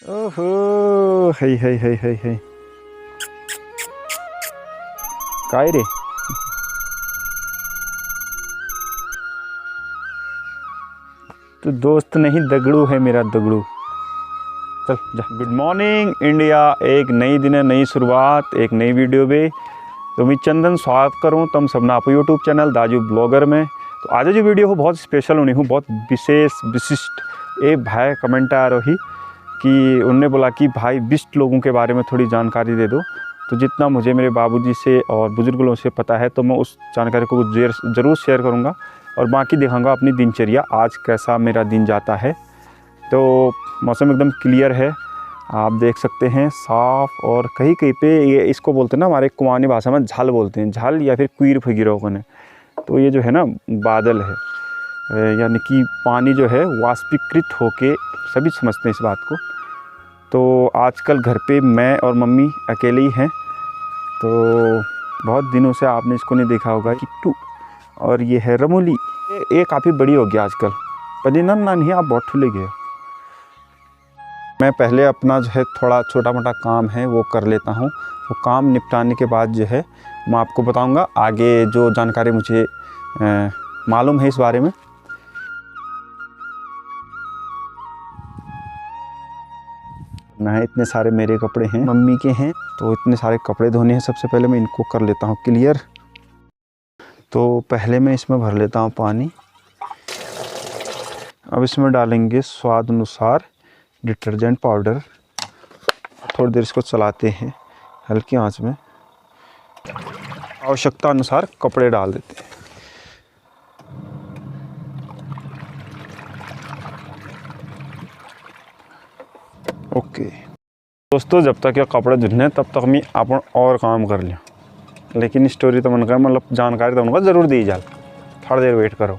ओहो, है काय रे। तो दोस्त नहीं, दगड़ू है मेरा, दगड़ू। चल जा। गुड मॉर्निंग इंडिया, एक नई दिन है, नई शुरुआत, एक नई वीडियो पे। तो मैं चंदन स्वागत करूँ तम सबना आप यूट्यूब चैनल दाजू ब्लॉगर में। तो आज जो वीडियो हो बहुत स्पेशल होनी हूँ, बहुत विशेष विशिष्ट। एक भाई कमेंट आ रही कि उनने बोला कि भाई विशिष्ट लोगों के बारे में थोड़ी जानकारी दे दो। तो जितना मुझे मेरे बाबूजी से और बुज़ुर्ग लोगों से पता है तो मैं उस जानकारी को ज़रूर शेयर करूँगा और बाकी दिखाऊँगा अपनी दिनचर्या, आज कैसा मेरा दिन जाता है। तो मौसम एकदम क्लियर है, आप देख सकते हैं, साफ़। और कहीं कहीं पे ये इसको बोलते हैं ना, हमारे कुमाऊनी भाषा में झाल बोलते हैं, झाल या फिर कुईर फुगिरों को ने। तो ये जो है ना बादल है, यानी कि पानी जो है वाष्पीकृत होके, सभी समझते हैं इस बात को। तो आजकल घर पे मैं और मम्मी अकेले ही हैं। तो बहुत दिनों से आपने इसको नहीं देखा होगा, किट्टू। और ये है रमोली, ये काफ़ी बड़ी हो गया आजकल, पर ना नहीं, आप बहुत ठुले गए। मैं पहले अपना जो है थोड़ा छोटा मोटा काम है वो कर लेता हूँ। वो काम निपटाने के बाद जो है मैं आपको बताऊँगा आगे जो जानकारी मुझे मालूम है इस बारे में। ना है, इतने सारे मेरे कपड़े हैं, मम्मी के हैं, तो इतने सारे कपड़े धोने हैं। सबसे पहले मैं इनको कर लेता हूँ क्लियर। तो पहले मैं इसमें भर लेता हूँ पानी। अब इसमें डालेंगे स्वाद अनुसार डिटर्जेंट पाउडर। थोड़ी देर इसको चलाते हैं हल्की आंच में। आवश्यकता अनुसार कपड़े डाल देते हैं। ओके दोस्तों, जब तक ये कपड़े धुलने तब तक मैं अपन और काम कर लिया। लेकिन स्टोरी तो मन का मतलब जानकारी तो उनका ज़रूर दी जाए, थोड़ी देर वेट करो।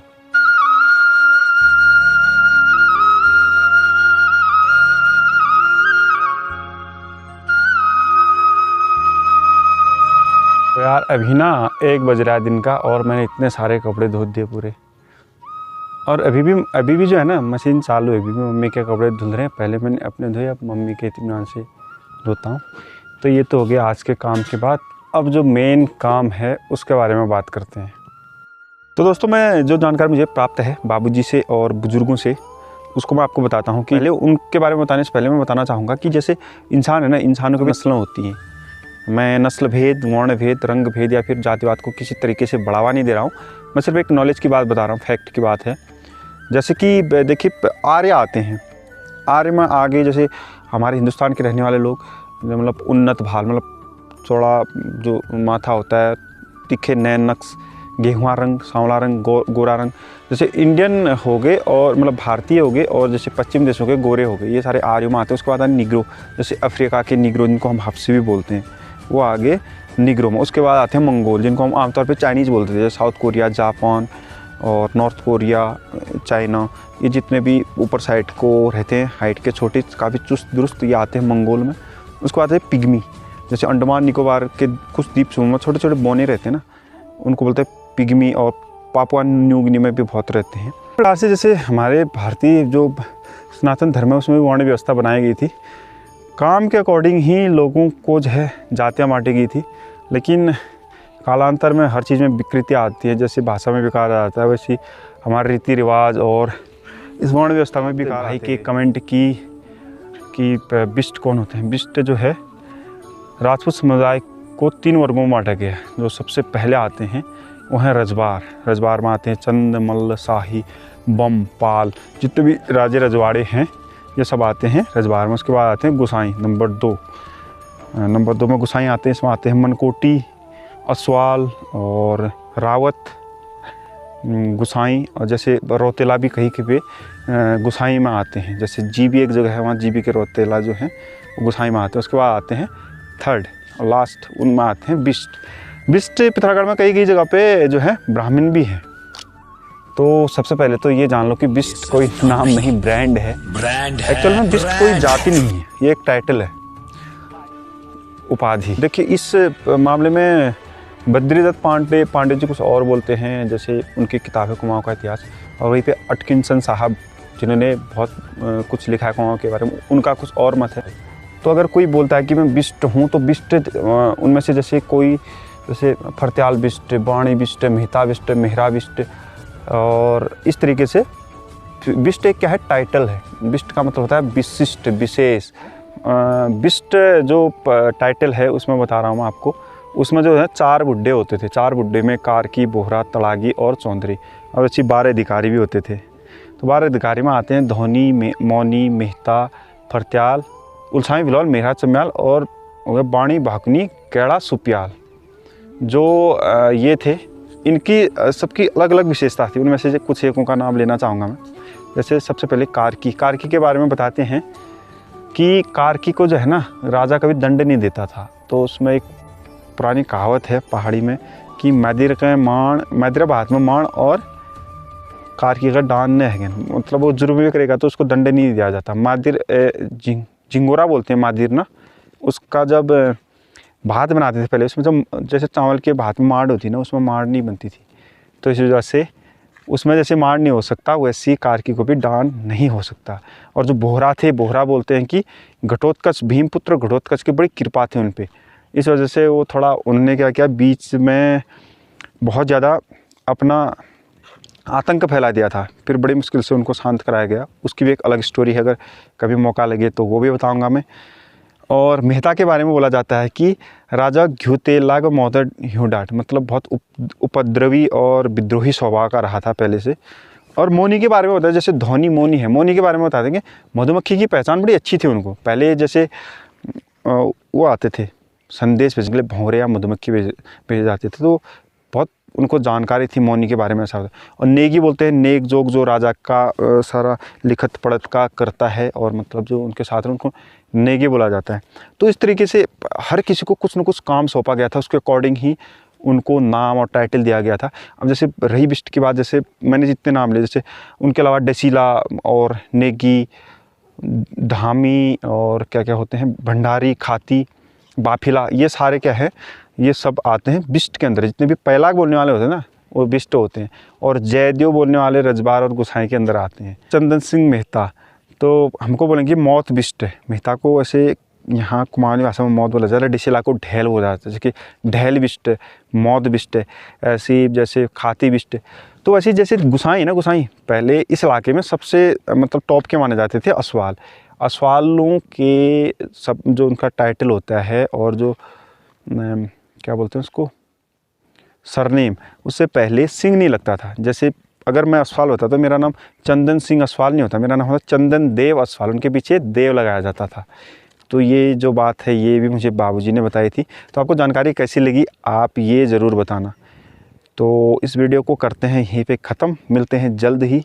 तो यार अभी ना 1 बज रहा है दिन का और मैंने इतने सारे कपड़े धो दिए पूरे। और अभी भी जो है ना मशीन चालू है, अभी भी मम्मी के कपड़े धुल रहे हैं। पहले मैंने अपने धोए, अब मम्मी के इत्मीनान से धोता हूँ। तो ये तो हो गया आज के काम के बाद। अब जो मेन काम है उसके बारे में बात करते हैं। तो दोस्तों, मैं जो जानकारी मुझे प्राप्त है बाबूजी से और बुज़ुर्गों से, उसको मैं आपको बताता हूँ। कि पहले उनके बारे में बताने से पहले मैं बताना चाहूँगा कि जैसे इंसान है ना, इंसानों की नस्लें होती हैं। मैं नस्ल भेद, वर्ण भेद, रंग भेद या फिर जातिवाद को किसी तरीके से बढ़ावा नहीं दे रहा हूँ। मैं सिर्फ एक नॉलेज की बात बता रहा हूँ, फैक्ट की बात है। जैसे कि देखिए आर्य आते हैं, आर्य में आगे जैसे हमारे हिंदुस्तान के रहने वाले लोग, मतलब उन्नत भाल, मतलब चौड़ा जो माथा होता है, तीखे नैन नक्श, गेहुआ रंग, सांवला रंग, गोरा रंग, जैसे इंडियन हो गए और मतलब भारतीय हो गए, और जैसे पश्चिम देशों के गोरे हो गए, ये सारे आर्यों में आते हैं। उसके बाद निग्रो, जैसे अफ्रीका के निग्रो जिनको हम हब्सी भी बोलते हैं, वो आगे निग्रो में। उसके बाद आते हैं मंगोल, जिनको हम आमतौर पे चाइनीज़ बोलते थे, जैसे साउथ कोरिया, जापान और नॉर्थ कोरिया, चाइना, ये जितने भी ऊपर साइड को रहते हैं, हाइट के छोटे, काफ़ी चुस्त दुरुस्त, ये आते हैं मंगोल में। उसके बाद है पिग्मी, जैसे अंडमान निकोबार के कुछ द्वीप समूह में छोटे छोटे बोने रहते हैं ना, उनको बोलते हैं पिग्मी। और पापुआ न्यू गिनी में भी बहुत रहते हैं। प्रकार से जैसे हमारे भारतीय जो सनातन धर्म है उसमें भी वर्ण व्यवस्था बनाई गई थी, काम के अकॉर्डिंग ही लोगों को जो है जातियाँ बांटी गई थी। लेकिन कालांतर में हर चीज़ में विकृति आती है, जैसे भाषा में विकार आ जाता है, वैसे हमारे रीति रिवाज और इस वर्ण व्यवस्था में भी भाई की कमेंट की कि बिष्ट कौन होते हैं। बिष्ट जो है राजपूत समुदाय को 3 वर्गों में बांटा गया है। जो सबसे पहले आते हैं वो हैं रजवार। रजवार में आते हैं चंद, मल्ल, शाही, बम, पाल, जितने भी राजे रजवाड़े हैं ये सब आते हैं रजवार में। उसके बाद आते हैं गुसाई, नंबर 2 में गुसाई आते हैं। इसमें आते हैं मनकोटी, असवाल और रावत, गुसाई। और जैसे रौतेला भी कहीं के पे गुसाई में आते हैं। जैसे जीबी एक जगह है, वहाँ जीबी के रौतेला जो हैं वो गुसाई में आते हैं। उसके बाद आते हैं 3rd और लास्ट, उनमें आते हैं बिष्ट। बिष्ट पिथौरागढ़ में कई जगह पे जो है ब्राह्मण भी हैं। तो सबसे पहले तो ये जान लो कि बिष्ट कोई नाम नहीं, ब्रांड है। एक्चुअल में बिष्ट कोई जाति नहीं है, ये एक टाइटल है, उपाधि। देखिए इस मामले में बद्रीदत्त पांडे जी कुछ और बोलते हैं, जैसे उनकी किताब है कुमाऊँ का इतिहास। और वहीं पे अटकिंसन साहब जिन्होंने बहुत कुछ लिखा है कुआं के बारे में, उनका कुछ और मत है। तो अगर कोई बोलता है कि मैं बिष्ट हूँ, तो बिष्ट उनमें से जैसे कोई जैसे फरत्याल बिष्ट, बाणी बिष्ट, मेहता बिष्ट, मेहरा बिष्ट, और इस तरीके से बिष्ट एक क्या है, टाइटल है। बिष्ट का मतलब होता है विशिष्ट, विशेष। बिष्ट जो टाइटल है उसमें बता रहा हूँ मैं आपको, उसमें जो है 4 बुड्ढे होते थे। 4 बुड्ढे में कारकी, बोहरा, तड़ागी और चौधरी, और अच्छी 12 अधिकारी भी होते थे। तो 12 अधिकारी में आते हैं धोनी, मौनी, मेहता, फरत्याल, उलछाई, बिलौल, मेहरा, चम्याल और बाणी, भाकनी, कैड़ा, सुपियाल। जो ये थे, इनकी सबकी अलग अलग विशेषता थी। उनमें से कुछ एकों का नाम लेना चाहूँगा मैं। जैसे सबसे पहले कारकी के बारे में बताते हैं कि कारकी को जो है ना, राजा कभी दंड नहीं देता था। तो उसमें एक पुरानी कहावत है पहाड़ी में कि मैदर हाथ में माण और कारकी का डान ने है, मतलब वो जुर्म भी करेगा तो उसको दंड नहीं दिया जाता। मादिर झिंगोरा बोलते हैं मादिर ना, उसका जब भात बनाते थे पहले, उसमें जब जैसे चावल के भात में माड़ होती ना, उसमें माड़ नहीं बनती थी। तो इस वजह से उसमें जैसे माड़ नहीं हो सकता, वैसी कारकी को भी डान नहीं हो सकता। और जो बोहरा थे, बोहरा बोलते हैं कि घटोत्कच, भीमपुत्र घटोत्कच की बड़ी कृपा थी उन पर। इस वजह से वो थोड़ा, उन्होंने क्या किया, बीच में बहुत ज़्यादा अपना आतंक फैला दिया था, फिर बड़ी मुश्किल से उनको शांत कराया गया। उसकी भी एक अलग स्टोरी है, अगर कभी मौका लगे तो वो भी बताऊंगा मैं। और मेहता के बारे में बोला जाता है कि राजा घ्युतेलाग मौदर ह्यूडाट, मतलब बहुत उपद्रवी और विद्रोही स्वभाव का रहा था पहले से। और मौनी के बारे में होता है, जैसे धोनी मौनी है, मौनी के बारे में बता देंगे, मधुमक्खी की पहचान बड़ी अच्छी थी उनको। पहले जैसे वो आते थे संदेश भेजने के लिए, भंवरे या मधुमक्खी भेजे जाते थे, तो बहुत उनको जानकारी थी मौनी के बारे में। ऐसा होता है। और नेगी बोलते हैं, नेक जोग, जो राजा का सारा लिखत पढ़त का करता है, और मतलब जो उनके साथ में, उनको नेगी बोला जाता है। तो इस तरीके से हर किसी को कुछ न कुछ काम सौंपा गया था, उसके अकॉर्डिंग ही उनको नाम और टाइटल दिया गया था। अब जैसे रही बिष्ट की बात, जैसे मैंने जितने नाम लिए, जैसे उनके अलावा डसीला और नेगी, धामी और क्या क्या होते हैं, भंडारी, खाती, बाफिला, ये सारे क्या है, ये सब आते हैं बिष्ट के अंदर। जितने भी पैलाग बोलने वाले होते हैं ना, वो बिष्ट होते हैं। और जयदेव बोलने वाले रजबार और गुसाई के अंदर आते हैं। चंदन सिंह मेहता, तो हमको बोलेंगे मौत बिष्ट है। मेहता को वैसे यहाँ कुमाऊनी भाषा में मौत बोला जाता है, डिशेला को ढेल बोला जाता है, जैसे कि ढेल बिष्ट है, मौत बिष्ट है, ऐसी जैसे खाती बिष्ट है। तो ऐसी जैसे गुसाई ना, गुसाई पहले इस इलाके में सबसे मतलब टॉप के माने जाते थे असवाल। असवालों के सब जो उनका टाइटल होता है, और जो क्या बोलते हैं उसको, सरनेम, उससे पहले सिंह नहीं लगता था। जैसे अगर मैं असवाल होता तो मेरा नाम चंदन सिंह असवाल नहीं होता, मेरा नाम होता चंदन देव असवाल। उनके पीछे देव लगाया जाता था। तो ये जो बात है, ये भी मुझे बाबूजी ने बताई थी। तो आपको जानकारी कैसी लगी, आप ये ज़रूर बताना। तो इस वीडियो को करते हैं यहीं पे ख़त्म। मिलते हैं जल्द ही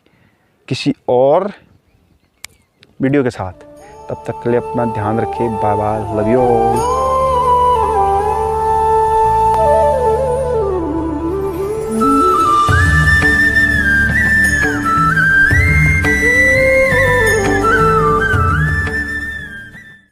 किसी और वीडियो के साथ। तब तक के लिए अपना ध्यान रखिए। Bye bye, love you all.